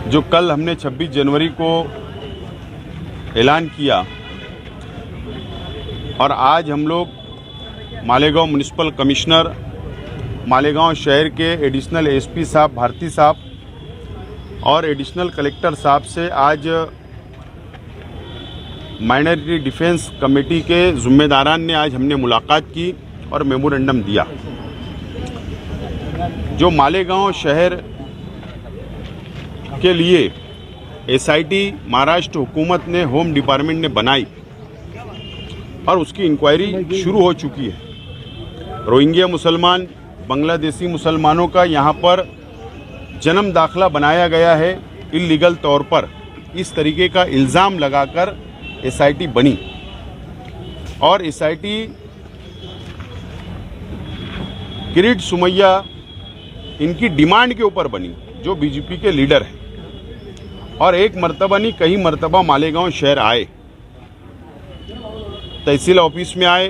जो कल हमने 26 जनवरी को ऐलान किया और आज हम लोग मालेगांव म्युनिसिपल कमिश्नर, मालेगांव शहर के एडिशनल एसपी साहब भारती साहब और एडिशनल कलेक्टर साहब से आज माइनॉरिटी डिफेंस कमेटी के ज़िम्मेदारान ने आज हमने मुलाकात की और मेमोरेंडम दिया। जो मालेगांव शहर के लिए एसआईटी महाराष्ट्र हुकूमत ने, होम डिपार्टमेंट ने बनाई और उसकी इंक्वायरी शुरू हो चुकी है। रोहिंग्या मुसलमान, बांग्लादेशी मुसलमानों का यहाँ पर जन्म दाखला बनाया गया है इल्लीगल तौर पर, इस तरीके का इल्ज़ाम लगाकर एसआईटी बनी और एसआईटी किरीट सुमैया इनकी डिमांड के ऊपर बनी, जो बीजेपी के लीडर हैं। और एक मर्तबा नहीं, कई मर्तबा मालेगांव शहर आए, तहसील ऑफिस में आए,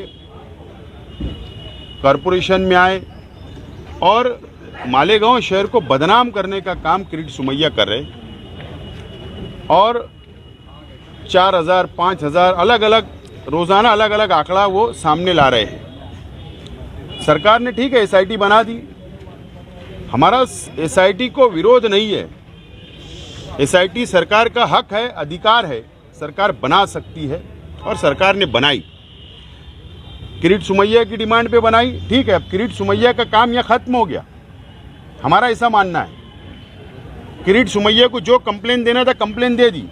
कॉरपोरेशन में आए और मालेगांव शहर को बदनाम करने का काम किरीट सुमैया कर रहे और 4000, 5000 अलग अलग रोज़ाना अलग अलग आंकड़ा वो सामने ला रहे हैं। सरकार ने ठीक है एसआईटी बना दी, हमारा एसआईटी को विरोध नहीं है। एसआईटी सरकार का हक है, अधिकार है, सरकार बना सकती है और सरकार ने बनाई। किरीट सुमैया की डिमांड पे बनाई, ठीक है। अब किरीट सुमैया का काम यह खत्म हो गया, हमारा ऐसा मानना है। किरीट सुमैया को जो कंप्लेन देना था कंप्लेन दे दी,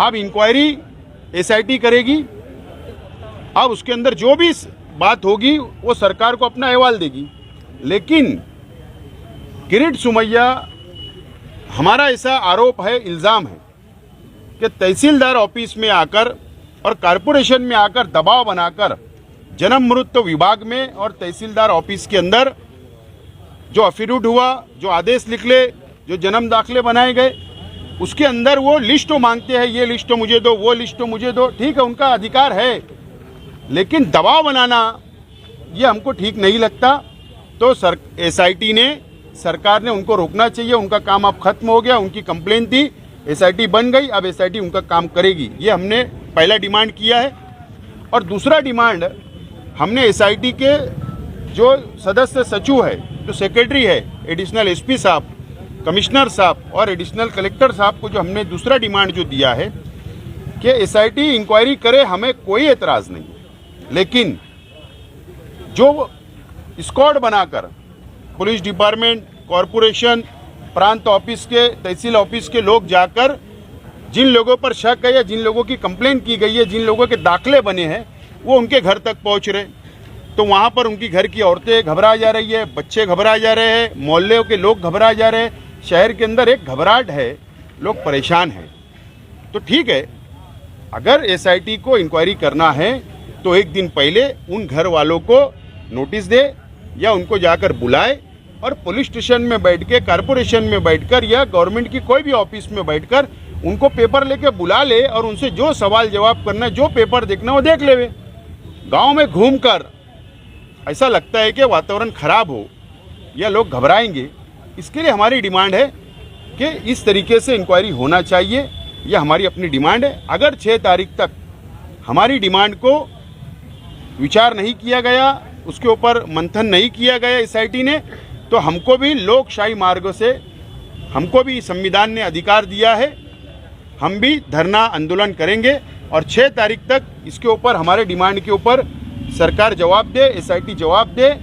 अब इंक्वायरी एसआईटी करेगी। अब उसके अंदर जो भी बात होगी वो सरकार को अपना अहवाल देगी। लेकिन किरीट सुमैया, हमारा ऐसा आरोप है, इल्ज़ाम है कि तहसीलदार ऑफिस में आकर और कॉरपोरेशन में आकर दबाव बनाकर जन्म मृत्यु विभाग में और तहसीलदार ऑफिस के अंदर जो एफिडेविट हुआ, जो आदेश लिख ले, जो जन्म दाखले बनाए गए, उसके अंदर वो लिस्ट मांगते हैं, ये लिस्ट मुझे दो, वो लिस्ट मुझे दो। ठीक है, उनका अधिकार है, लेकिन दबाव बनाना ये हमको ठीक नहीं लगता। तो एसआईटी ने, सरकार ने उनको रोकना चाहिए। उनका काम अब खत्म हो गया, उनकी कंप्लेंट थी, एसआईटी बन गई, अब एसआईटी उनका काम करेगी। ये हमने पहला डिमांड किया है। और दूसरा डिमांड हमने एसआईटी के जो सदस्य सचिव है, जो सेक्रेटरी है, एडिशनल एसपी साहब, कमिश्नर साहब और एडिशनल कलेक्टर साहब को जो हमने दूसरा डिमांड जो दिया है कि एसआईटी इंक्वायरी करे, हमें कोई एतराज़ नहीं है। लेकिन जो स्क्वाड बनाकर पुलिस डिपार्टमेंट, कॉरपोरेशन, प्रांत ऑफिस के, तहसील ऑफिस के लोग जाकर जिन लोगों पर शक है या जिन लोगों की कंप्लेंट की गई है, जिन लोगों के दाखले बने हैं, वो उनके घर तक पहुंच रहे, तो वहां पर उनकी घर की औरतें घबरा जा रही है, बच्चे घबरा जा रहे हैं, मोहल्ले के लोग घबरा जा रहे हैं। शहर के अंदर एक घबराहट है, लोग परेशान हैं। तो ठीक है, अगर एसआईटी को इंक्वायरी करना है तो एक दिन पहले उन घर वालों को नोटिस दे या उनको जाकर बुलाए और पुलिस स्टेशन में बैठ के, कॉरपोरेशन में बैठकर या गवर्नमेंट की कोई भी ऑफिस में बैठकर उनको पेपर लेके बुला ले और उनसे जो सवाल जवाब करना है, जो पेपर देखना वो देख लेवे। गांव में घूमकर ऐसा लगता है कि वातावरण खराब हो या लोग घबराएंगे, इसके लिए हमारी डिमांड है कि इस तरीके से इंक्वायरी होना चाहिए। यह हमारी अपनी डिमांड है। अगर 6 तारीख तक हमारी डिमांड को विचार नहीं किया गया, उसके ऊपर मंथन नहीं किया गया एसआईटी ने, तो हमको भी लोकशाही मार्ग से, हमको भी संविधान ने अधिकार दिया है, हम भी धरना आंदोलन करेंगे और 6 तारीख तक इसके ऊपर, हमारे डिमांड के ऊपर सरकार जवाब दे, एसआईटी जवाब दे।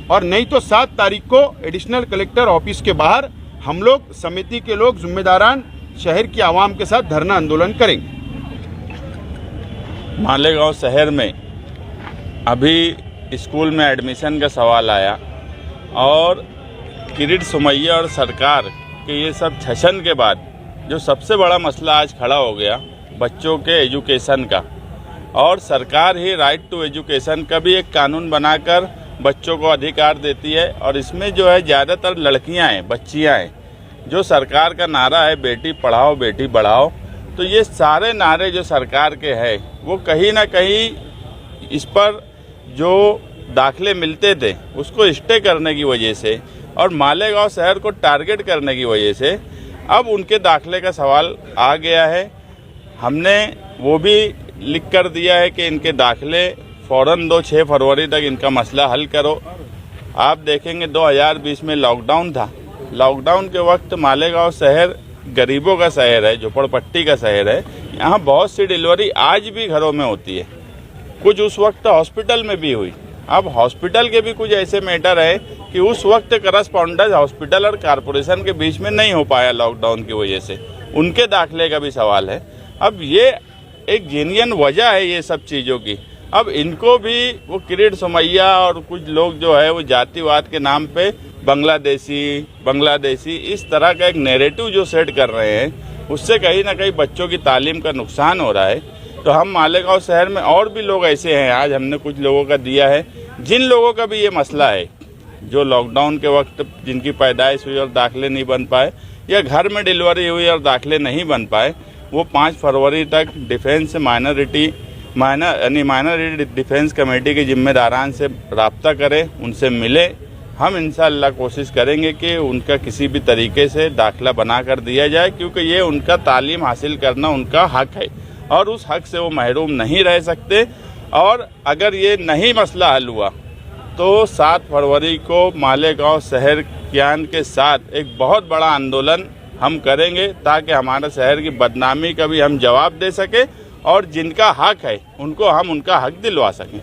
और नहीं तो 7 तारीख को एडिशनल कलेक्टर ऑफिस के बाहर हम लोग, समिति के लोग, जिम्मेदारान, शहर की आवाम के साथ धरना आंदोलन करेंगे। मालेगांव शहर में अभी स्कूल में एडमिशन का सवाल आया और किरीट सुमैया और सरकार के ये सब छछन के बाद जो सबसे बड़ा मसला आज खड़ा हो गया, बच्चों के एजुकेशन का, और सरकार ही राइट टू एजुकेशन का भी एक कानून बनाकर बच्चों को अधिकार देती है। और इसमें जो है ज़्यादातर लड़कियां हैं, बच्चियां हैं। जो सरकार का नारा है बेटी पढ़ाओ बेटी बढ़ाओ, तो ये सारे नारे जो सरकार के हैं वो कहीं ना कहीं इस पर जो दाखले मिलते थे उसको स्टे करने की वजह से और मालेगांव शहर को टारगेट करने की वजह से अब उनके दाखिले का सवाल आ गया है। हमने वो भी लिख कर दिया है कि इनके दाखिले फ़ौरन दो, 6 फरवरी तक इनका मसला हल करो। आप देखेंगे 2020 में लॉकडाउन था। लॉकडाउन के वक्त मालेगांव शहर गरीबों का शहर है, झोपड़पट्टी का शहर है। यहाँ बहुत सी डिलीवरी आज भी घरों में होती है, कुछ उस वक्त हॉस्पिटल में भी हुई। अब हॉस्पिटल के भी कुछ ऐसे मैटर है कि उस वक्त करस्पॉन्डेंस हॉस्पिटल और कारपोरेशन के बीच में नहीं हो पाया लॉकडाउन की वजह से, उनके दाखिले का भी सवाल है। अब ये एक जेन्युइन वजह है ये सब चीज़ों की। अब इनको भी वो किरीट सोमैया और कुछ लोग जो है वो जातिवाद के नाम पे बांग्लादेशी इस तरह का एक नैरेटिव जो सेट कर रहे हैं, उससे कहीं ना कहीं बच्चों की तालीम का नुकसान हो रहा है। तो हम मालेगांव शहर में और भी लोग ऐसे हैं, आज हमने कुछ लोगों का दिया है, जिन लोगों का भी ये मसला है, जो लॉकडाउन के वक्त जिनकी पैदाइश हुई और दाखिले नहीं बन पाए, या घर में डिलीवरी हुई और दाखिले नहीं बन पाए, वो 5 फरवरी तक डिफेंस माइनॉरिटी डिफेंस कमेटी के जिम्मेदारान से रब्ता करें, उनसे मिले। हम इंशाअल्लाह कोशिश करेंगे कि उनका किसी भी तरीके से दाखिला बना कर दिया जाए, क्योंकि ये उनका तालीम हासिल करना उनका हक है और उस हक से वो महरूम नहीं रह सकते। और अगर ये नहीं मसला हल हुआ तो 7 फरवरी को मालेगांव शहर कियान के साथ एक बहुत बड़ा आंदोलन हम करेंगे, ताकि हमारे शहर की बदनामी का भी हम जवाब दे सकें और जिनका हक है उनको हम उनका हक दिलवा सकें।